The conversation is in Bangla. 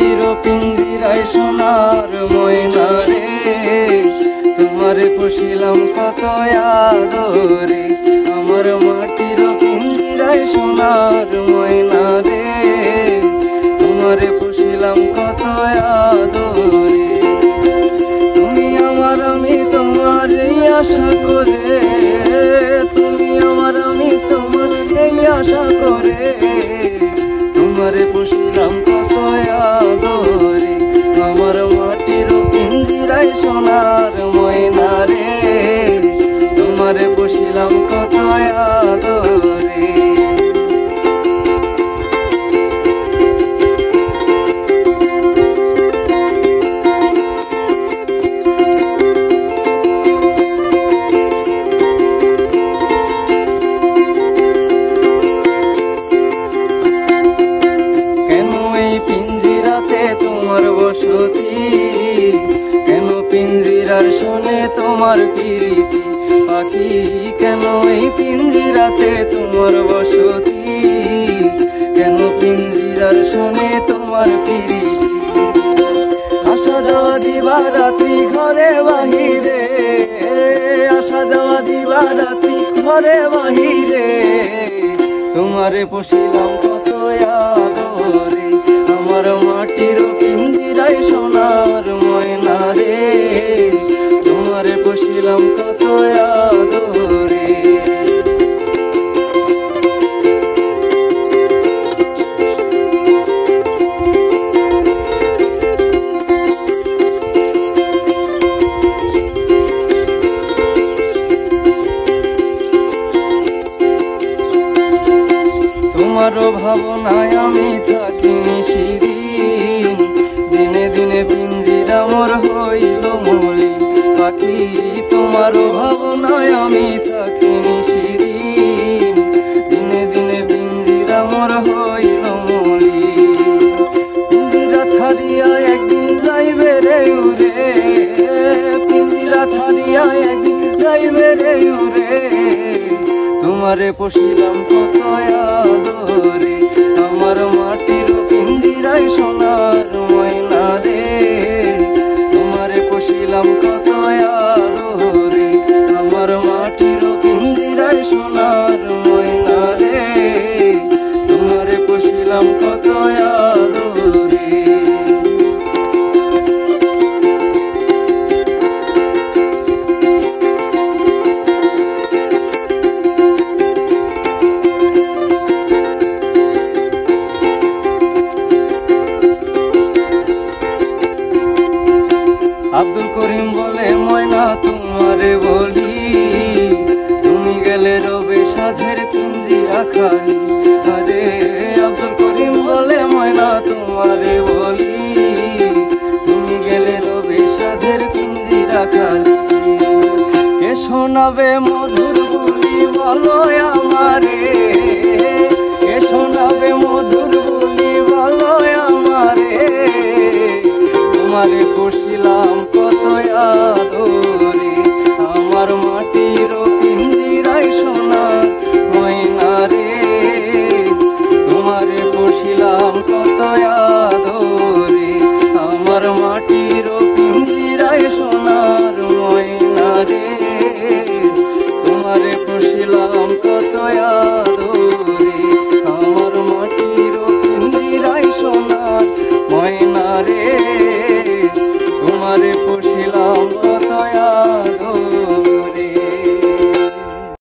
মাটির পিঞ্জিরায় সোনার ময়না রে, তোমারে পুষিলাম কত আদরে। আমার মাটির পিঞ্জিরায় সোনার ময়না রে, তোমারে পুষিলাম কত আদরে। তুমি আমার আমি তোমার এই আশা করে, তুমি আমার আমি তোমার এই আশা করে, তোমারে পুষিলাম কত আদরে। আমার মাটির পিঞ্জিরায় সোনার ময়না রে, তোমারে পুষিলাম কত আদরে। কেন পিঞ্জিরার শোনে তোমার প্রীতি পাখি, কেন এই পিঞ্জিরাতে তোমার বসতি, কেন পিঞ্জিরার শোনে তোমার প্রীতি। আসা যাওয়া দিবা রাত্রি ঘরে বাহিরে, আসা যাওয়া দিবা রাত্রি ঘরে বাহিরে, তোমারে পুষিলাম কত আদরে। আমার মাটির পিঞ্জিরায় সোনার ময়না রে, তোমারে পুষিলাম কত আদরে। তোমারও ভাবনায় আমি থাকি নিশিদিন, দিনে দিনে পিঞ্জিরা মোর হইল মলিন পাখি। তোমারও ভাবনায় আমি থাকি নিশিদিন, দিনে দিনে পিঞ্জিরা মোর হইল মলিন। পিঞ্জিরা ছাড়িয়া একদিন যাইবে রে উড়ে, পিঞ্জিরা ছাড়িয়া একদিন যাইবে রে উড়ে, তোমারে পুষিলাম কত আদরে। আমার মাটির পিঞ্জিরায় সোনার ময়না রে, তোমারে পুষিলাম কত আদরে। আমার মাটির পিঞ্জিরায় সোনার ময়না রে, তোমারে পুষিলাম কত আদরে। আব্দুল করিম বলে ময়না তোমারে বলি, তুমি গেলে রবে সাধের পিঞ্জিরা খালি। আরে আব্দুল করিম বলে ময়না তোমারে বলি, তুমি গেলে রবে সাধের পিঞ্জিরা খালি। কে শোনাবে মধুর বুলি বলো আমারে, কে শোনাবে মধুর বুলি বলো আমারে, তোমারে পুষিলাম কত আদরে। আমার মাটির পিঞ্জিরায় সোনার ময়না রে, তোমারে পুষিলাম কত আদরে। আমার মাটির পিঞ্জিরায় সোনার ময়না রে, তোমারে পুষিলাম কত আদরে। আমার মাটির পিঞ্জিরায় সোনার ময়না রে, তোমারে